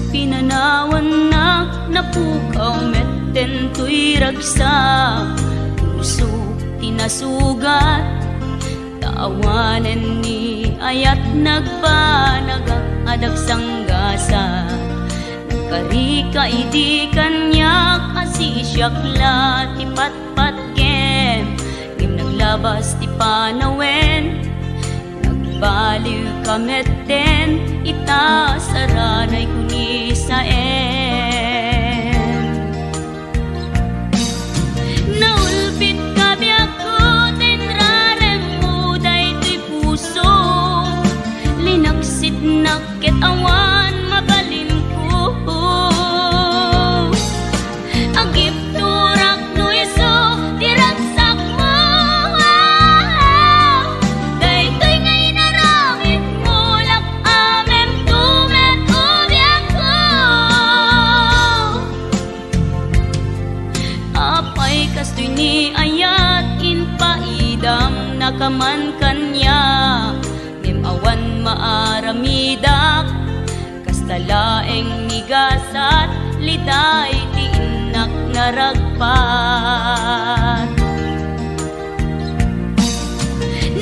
Pinanawan na napukaw metten tuy ragsa, puso tinasugat, taawanan ni ayat nagpanagak adag sanggasa. Karika idi kanyak asisyakla ti patpatkem, ngim naglabas ti panawen, nagbaliw kametten ita saranay kuni saen. Naulpit kabiyak ko tinrarem mo daytoy puso, linaksit nakit awan mabalin ko. Agip turak no iso diragsak mo, daytoy ngay naramit mo lak amem tumet ubiak ko. Apay kastoy ni ayat inpaidam nakaman kanya, ngem awan maaramidak kastalaeng nigasat liday ti inak naragpat.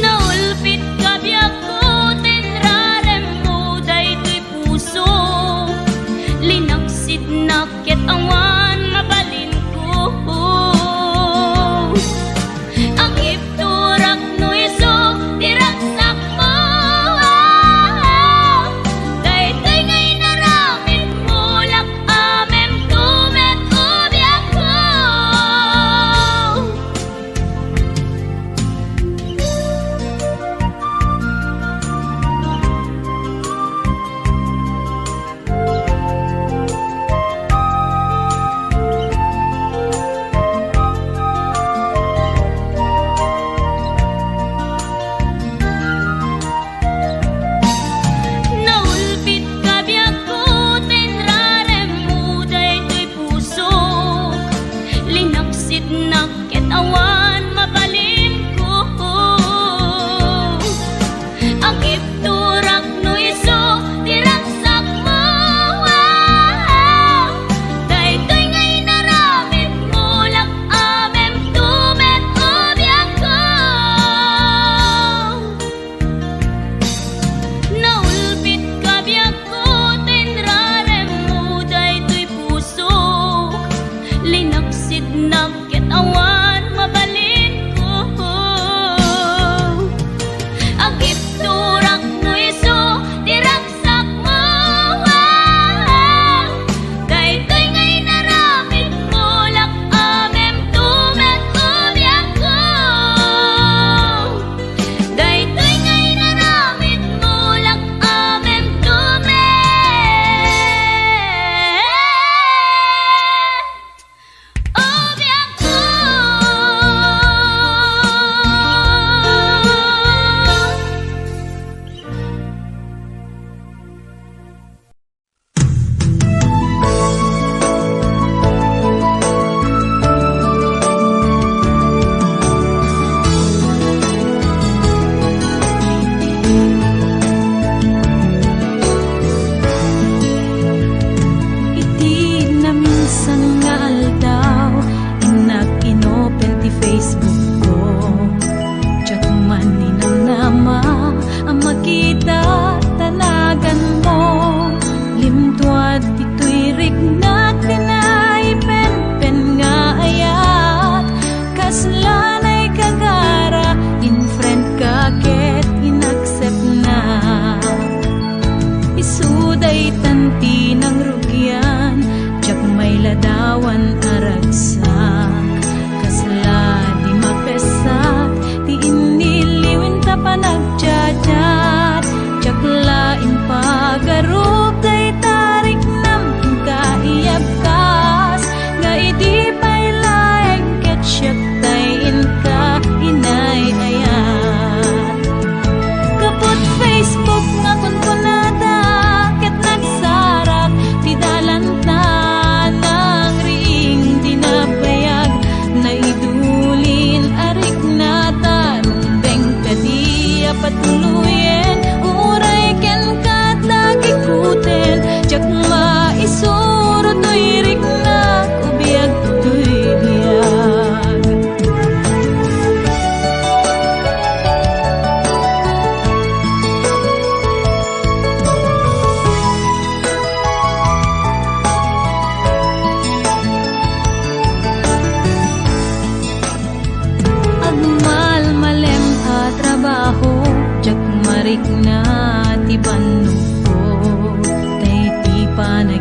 Naulpit kabiyak ko tinrarem mo daytoy puso, linaksid nakit awan mabalin ko. Agip turak no iso diragsak mo, daytoy ngay naramit mo lak amem tumet ubiak ko.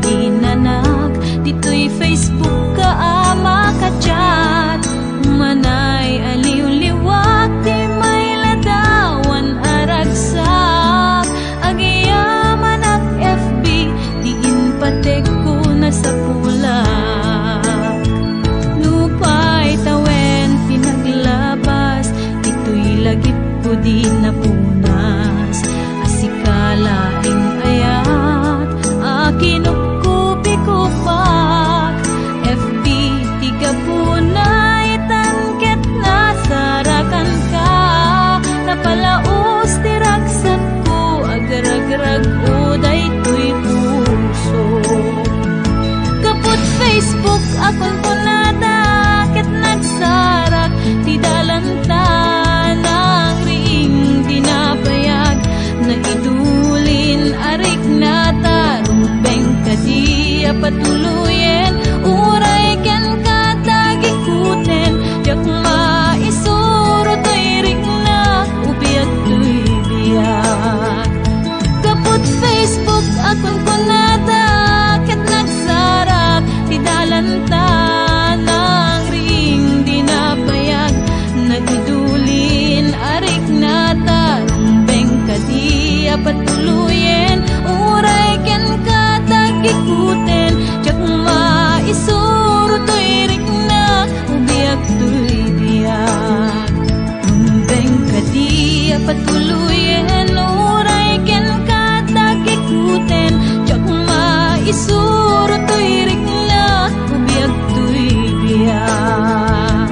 ginanak. Dito'y Facebook ka ama ka chat. Manay aliw-liwat, di may ladawan aragsak. Agiyaman ak FB, diin patek ko na sa pulak. Nupay tawen pinaglabas, dito'y lagip ko di napunas. Asikalaing ayat, akinukkupi ko pak. FB tiga punay tangket na sarakan ka. Napalaos tiragsat ko, agar-agrag uday to'y puso. Kaput Facebook akon ko natakit nagsarak, ti dalanta ng ring dinapayag. Naidulin arik na tarumbeng kadiya patuluyen. Uray ken katagikuten, jak maisuro to'y ring na ubiyag to'y biyag. Kaput Facebook akon ko natakit nagsarak, ti dalanta ng ring dinapayag. Naidulin arik na tarumbeng kadiya patuluyen. Uray ken katagikuten, jak maisuro to'y ring na ubiyag to'y biyag. Rumbeng kadiya patuluyen, uray ken katagikuten, jak maisuro to'y ring na ubiyag to'y biyag.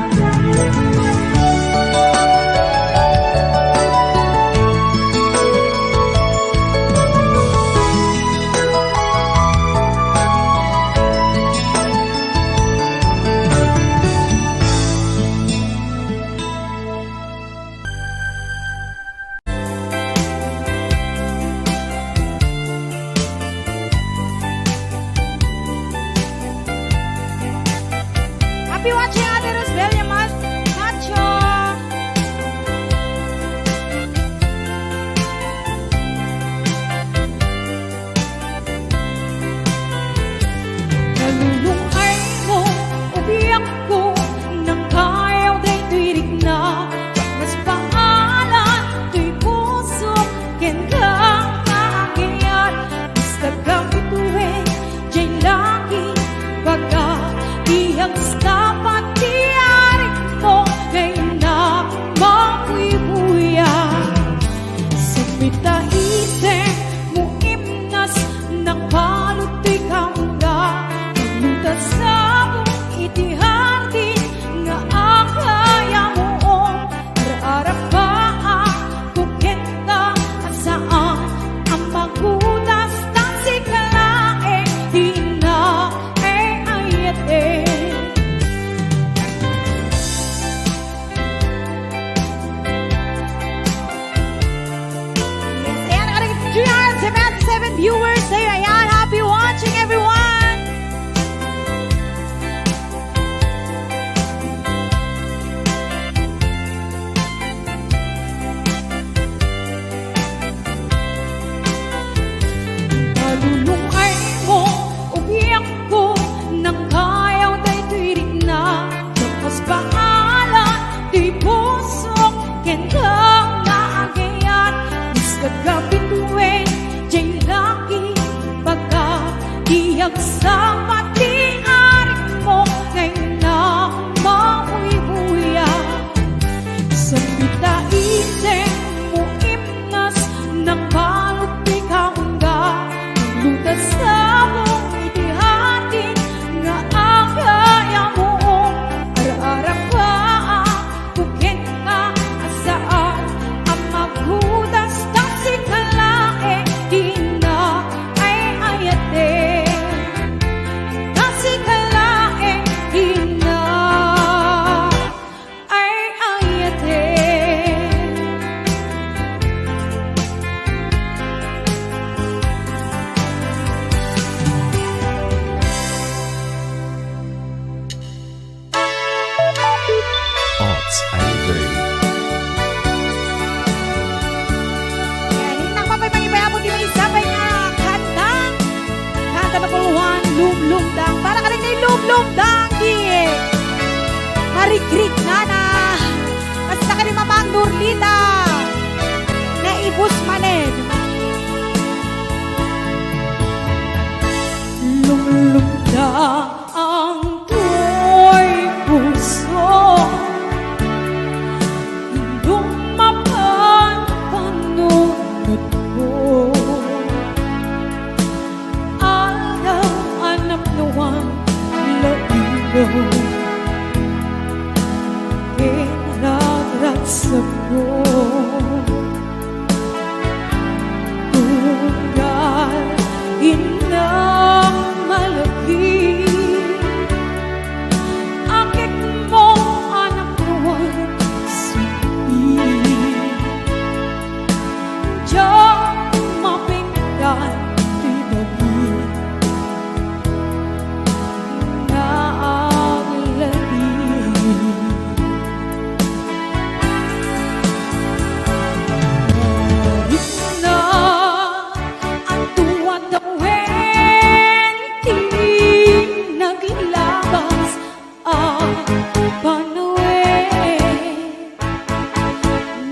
Happy watching Ate Rosbel Yaman Nacho. Nalulungay mo, ubiyak ko, nang kayaw day tuwirig na. Mas pangalan, tuy puso, ken kang kaagyan. Mas kagapituhin, jay lagi, baga, dihang dapat diarik mo ngayon na mabuibuya. Sa pitaitin mo imnas ng palutoy kamga. Naglutas sa mong itihati nga akaya mo. Ararap pa ang kukenta at saan ang maghudas ng sikalaeng di na ayate. Ayan, nakarating 377 viewers sa'yo. Ayan, happy watching everyone! Nalulungay mo, umiyak ko, nang kayaw day tuwirig na. Tapos pangalan, tuy puso, ken kang naagayan. Mas kagapituin, jay laki, baga, dihag sa matiarik mo, ngayon na mabuibuya. Sa pitaitin mo imnas ng palutoy kamga. Naglutas sa mong itihati nga akaya mo. Ara-ara pa ang kukenta, asaan ang maghudas ng sikalaeng di na ayate. ang tuoy puso, indong mapanpanunod ko. Ayaw anak nuwang labigo, kinaragsak ko. Tunggal inang malaki, akit mo anak nuwang sipi. Diyan mapinggan pinagi na ang labi. Na ang tuwad ng wenti, naglabas ang panuwi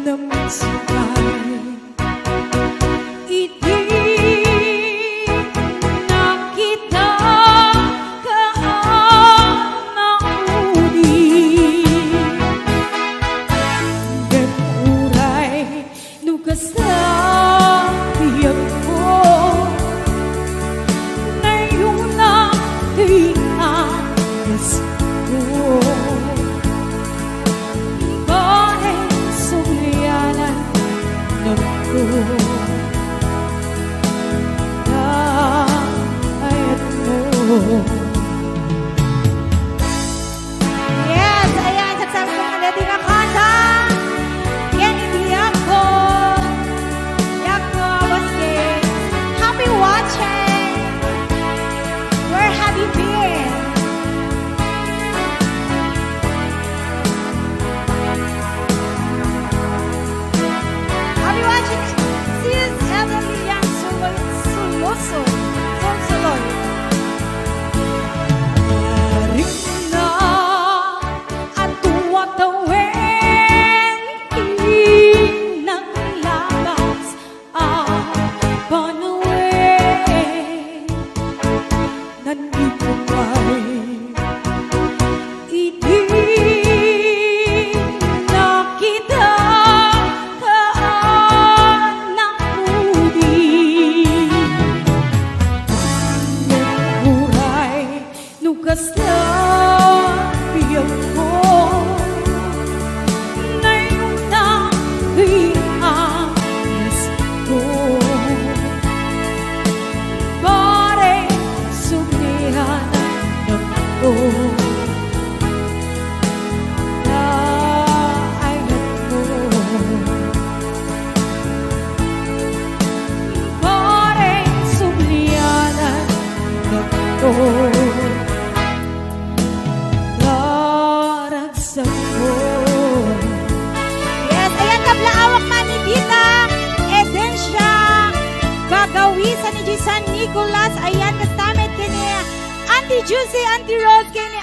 na minsay. Iti nakita ka na udi, uray nugas sa tiyak ko, na iyong nakianas ko. Bakit suglianan ng ko na ayat mo? Yes, ayan, sasabi ko na natin ang kanta. Yan, hindi ako. Yako, Baske. Happy watching. Where have you been? Happy watching. Sis Emily Yang Suluso. Sulusoy. Marina at tuwag naglabas ang panuwi, nandito pa'y iti nakita ka ng udi. Nagburay nugas na biyag ko, na iyong nakianas ko. Pare suglianan ng ko na ayat mo. Pare suglianan ng ko naragsak ko. Yes, ayan kablaawak man ni Dita Edensya Bagawisan ni San Nicolas. Ayan kastamit kini Auntie Juicy, Auntie Rose kini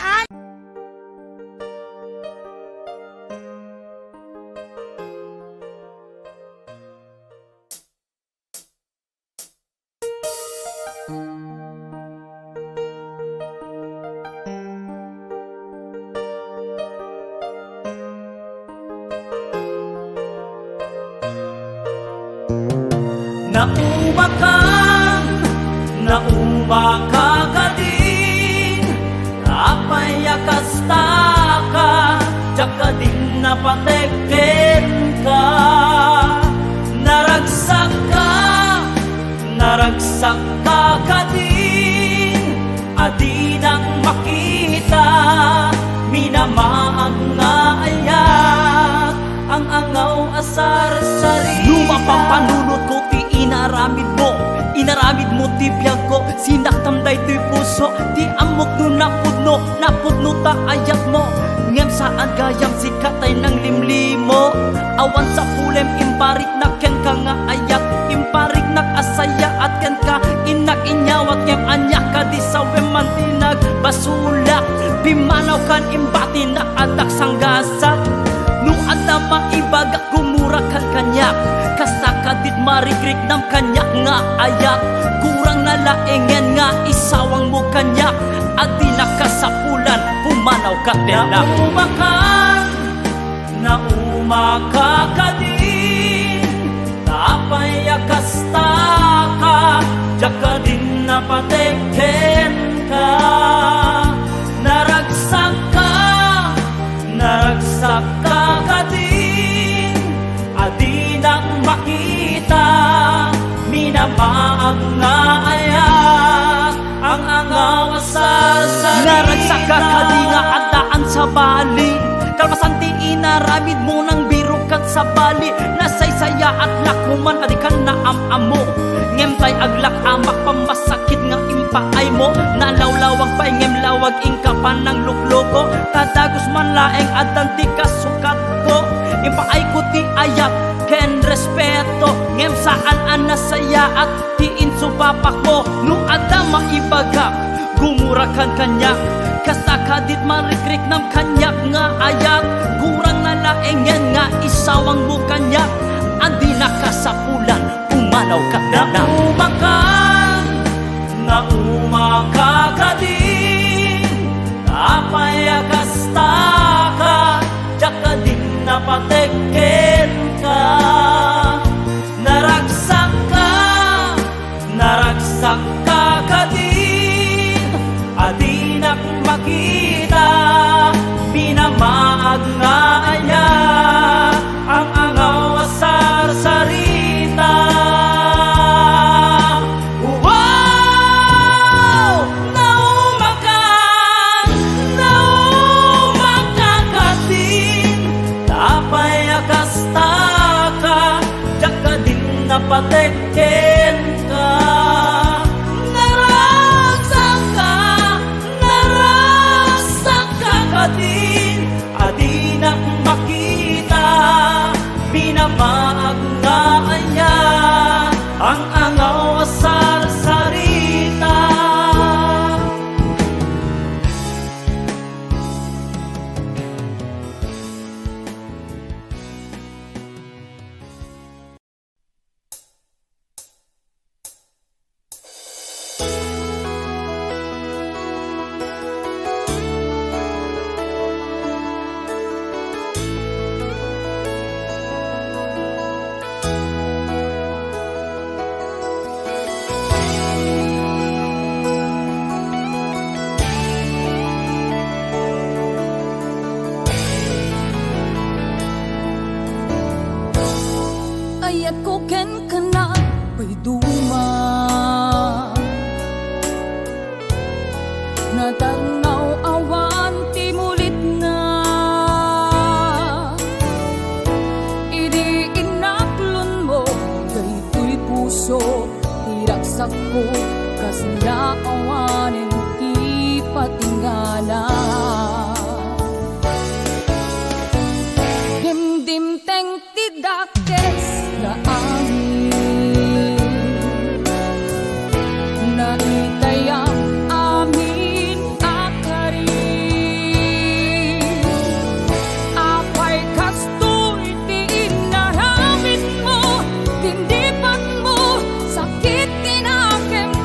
Naumakakadin apayakastaka jakadin napatekken ka. Naragsak ka kadin adinang makita minamaang nga ayak ang angaw asar sari. Lumapang panunod ko ti inaramid mo ti biyag ko, sinaktam day ti puso, ti amok no napudno ta ayat mo. Ngem saan gayam si katay ng limlimo, awan sa pulem imparik na ken ka nga ayat, imparik nak asaya at ken ka inak inyawat ngem anyak ka di sa wemantinag basulak, bimanaw kan imbati na adak sanggasat. No ada maibagak gumura kan kanyak, kasakadit marikrik nam kanyak nga ayat, kurang nalaengen nga isawang mo kanyak, at di nakasapulan, pumanaw ka tela. Naumaka ka din, tapay akasta ka, diyak ka din napateken ka. Naragsak ka din, adi nang makita, minamaag nga ayak, ang angaw asar sa naragsak ka di nga adaan sa bali, kalpasan ti inaramid mo ng birukat sa bali, nasaysaya at lakuman adi ka na amamo, ngemtay aglak amak pamasakit nga impaay mo, nalawlawag pa ngem lawag ingkapan ng lukloko, tadagos man laeng adanti kasukat ko, impaay ko ti ayap ken respeto, ngem saan nasaya at tiin subapak mo, no ada maibagak gumurakan kanyak, kasta kadit marikrik nam kanyak nga ayak, kurang na laeng yan nga isawang mo kanyak, andi nakasapulan, umanaw ka na. Naumaka ka din, tapay akasta ka, diyak ka din napateken ka. Naragsak ka din, adi nak makita, pinamaag nga aya, ang angaw asar sarita. Napateken ka, naragsak ka din, adi nak makita, pinamaag nga aya, ang angaw asar sarita. Ayat ko ken kana pa'y duma, natarnaw awan ti mulit na, idi inaklon mo daytoy puso, tiraksak ko kasya awanin ti patingala. Dimdimteng ti dakes na amin, naitayang amin akarin, apay kastoy ti inaramid mo, tindipan mo, sakit tinakem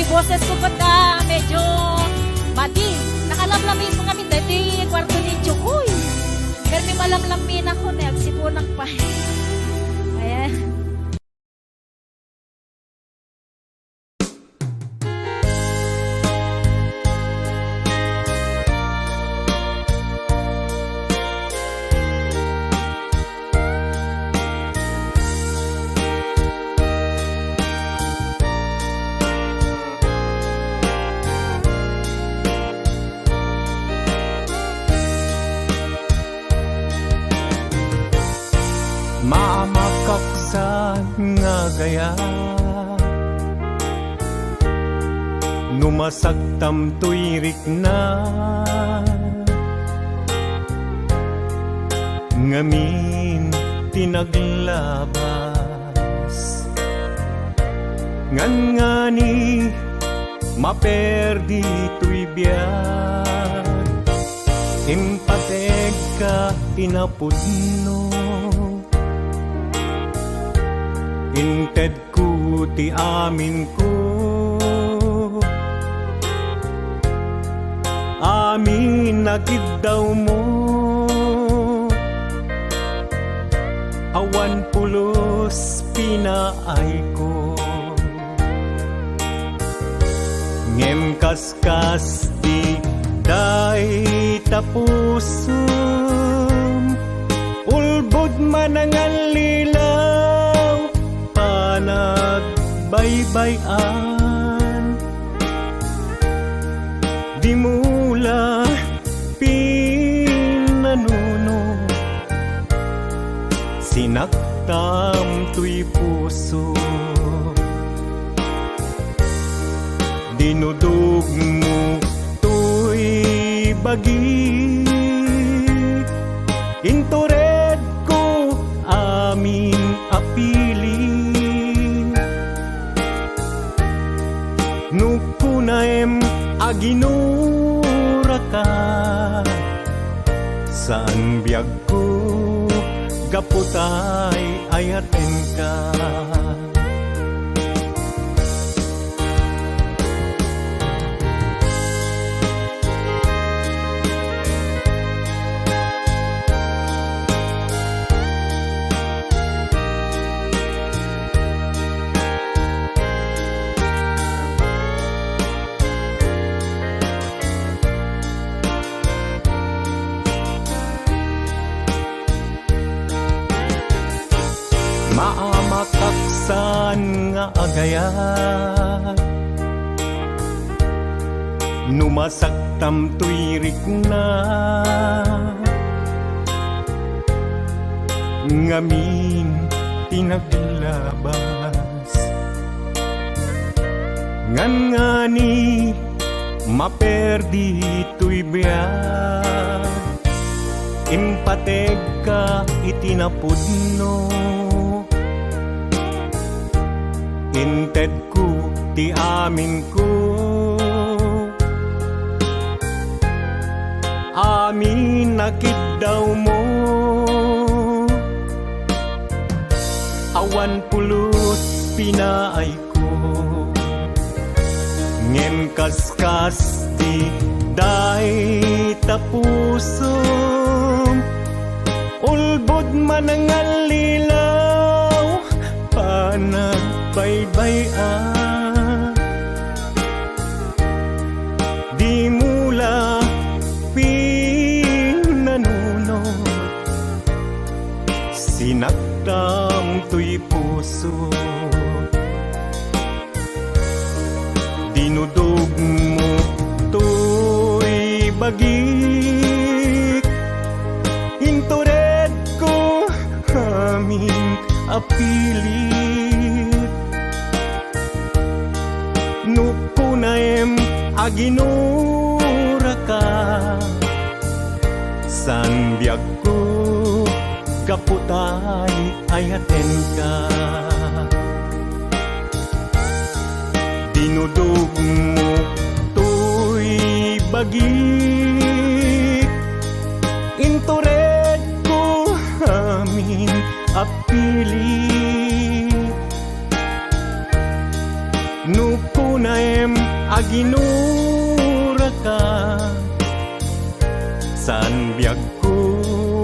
Ti boses ko pa medyo madi. Nakalamlamin mo kami dati kwarto ni Chukoy. Pero may malamlamin ako na agsipunak pa. Ayan. Maamakaksan nga gaya Numasagtam tuirik na Ngamin tinaglabas Ngan nga ni maperdi tuy biyag Impateg ka tinapudno Inted ko ti amin ko Amin nakid daw mo Awan pulos pinaay ko Ngem kaskas di day tapusum Ulbod manangan lilaw Panagbaybayan Di mula pinanuno Sinaktam tuy puso Dinudog mo tuy bagi Intured ko aming apili Nukunaem aginura ka Saan biyag ko gaputay ayaten ka Maamakaksan nga agayat Numasagtam tuirik na Ngamin tinaglabas Ngan nga ni maperdi tuy biyag Impateg ka itinapudno Inted ko ti amin ko Amin nakid daw mo Awan pulos pinaay ko Ngem kaskas di day tapusum Ulbod manangan lilaw Panagbaybayan Di mula pinanuno Sinaktam tuy puso Dinudog mo tuy bagik Intured ko aming apili Nukunaem aginura ka San biyag ko kaputay ayaten ka Dinudog mo tuy bagik Intured ko amin apili Nukunaem aginura ka. Saan biyag ko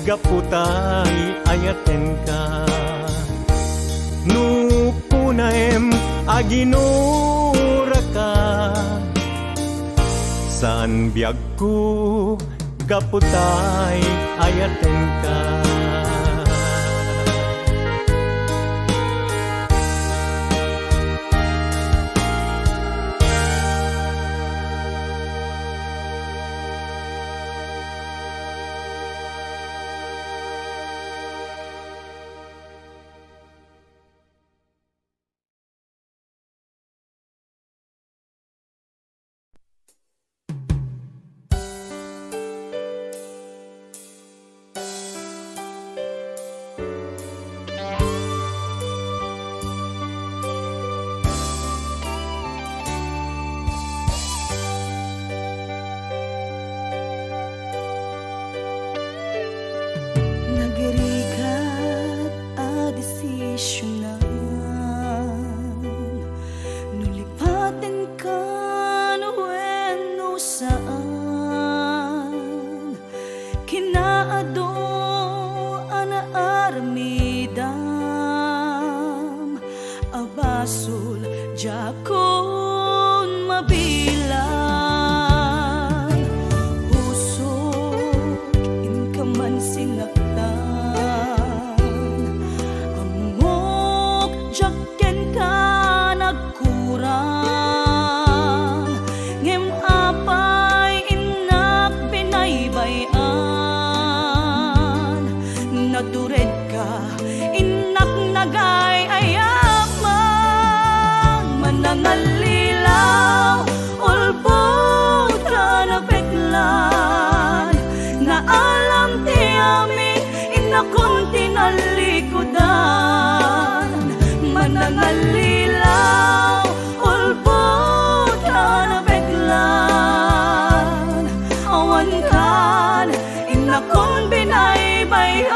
gaputay ayaten ka. Nupunaem aginura ka. Saan biyag ko gaputay ayaten ka. Nagarikat a desisyonan, nulipatin ka no saan, kinaado ana armidam, abasul jakon mabilang, puso inkaman sinaktan. Natured ka, inak nagay ayaman, manangalilaw, ulbod ka na peklan, na alam ti amin, inakon tinalikodan, manangalilaw, ulbod ka na peklan, awan kan, inakon binaybayan.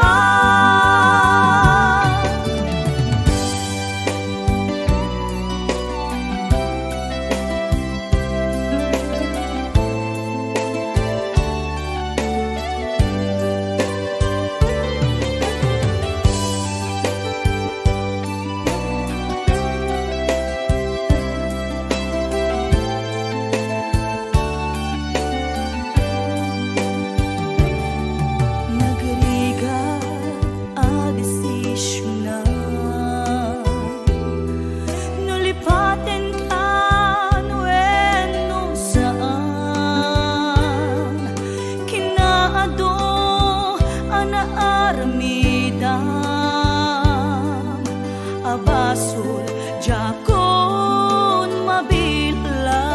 Abasul jakon mabilang,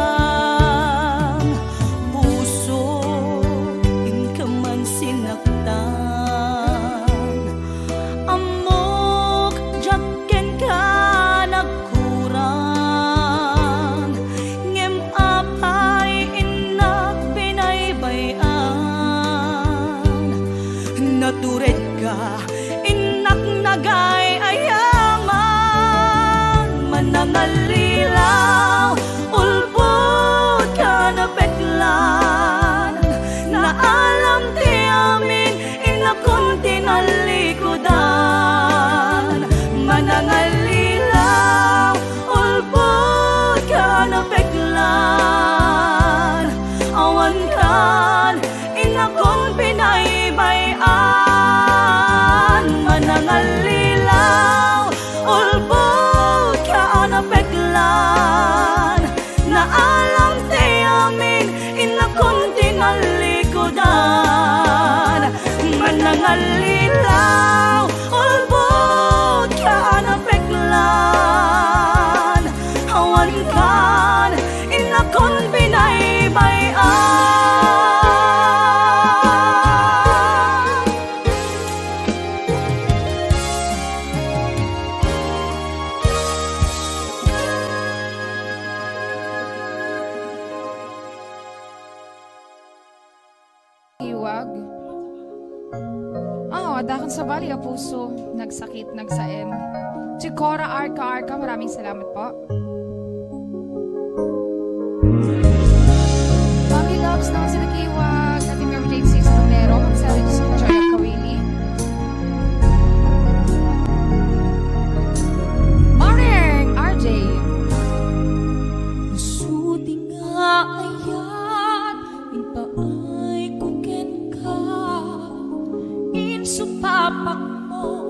puso inkaman sinaktan, amok jaken ka nagkurang, ngem apay inak binaybayan, natured ka inak nagay nangalilaw, ulbod ka na peklan, na alam ti amin, inakon tinalikodan, manangalilaw, ulbod ka na peklan, awan kan, inakon binaybayan, manangalilaw, ulbod peklan, na alam ti amin, inakon tinalikodan, manangalilaw, ulbod ka na peklan, awan kan, inakon binaybayan. Iwag. Dakan sa bali a puso, nagsakit, nagsaem. Si Cora Arca, maraming salamat po. Pops na sila Kiwag, Ate Mary Jane Sis Romero, Ma'am Sarah Jessica Joy at Kawili. Morning, RJ. Suti nga ayat, ipaay kuken ka. Insupapak mo,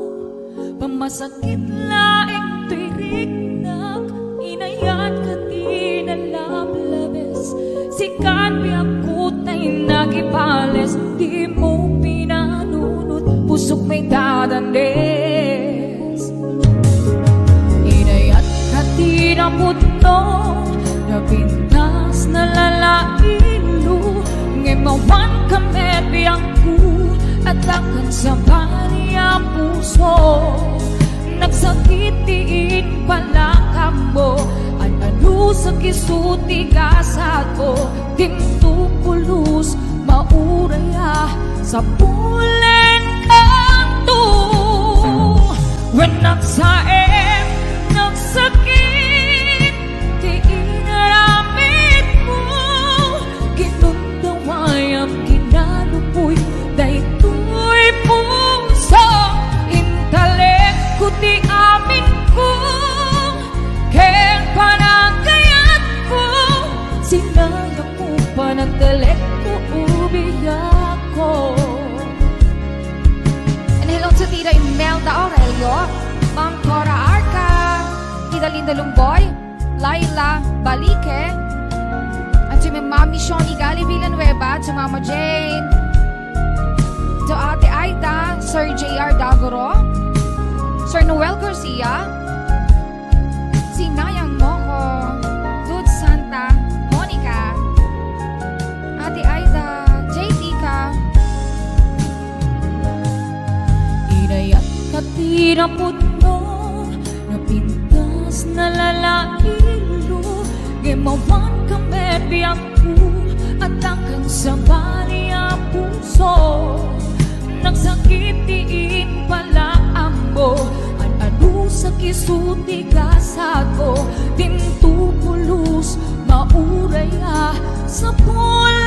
pamasakit laing tirignak. Inayat ka di na lablabes, sikat biyakot ay nagipales. Di mo pinanunod, pusok may dadandes. Inayat ka di na puto, napintas na lalailo. Ngemawan kami biyangku, at akan sa baliya puso. Nagsakit diin palakam mo, ano sa kisuti kasat ko. Tintupulos mauraya sa pulen kanto. When nagsaem, nagsakit, di inaramit mo. Kinundawayang kinalupoy, daytoy puso. Intalek ko di amin ko, ken panagayat ko. Sinayang mo panagtalek ko, ubiyak ko. And hello to Tita Imelda Aurelio, Ma'am Cora Arca, Tita Linda Lumboy, Laila Balique, at si Mami Shoni Gali Villanueva, at si Mama Jane, to Ate Aida, Sir J.R. Dagoro, Sir Noel Garcia, si Nayang Moko, Dude Santa, Monica, Ate Aida, JT ka, Inayat ka tinapot mo, napintas na lalailo. Gemawan kami biyangku, at akan sa baliya puso. Nagsakit diin pala ambo, ano sa kisuti kasat ko. Tintupulos mauraya sa pulen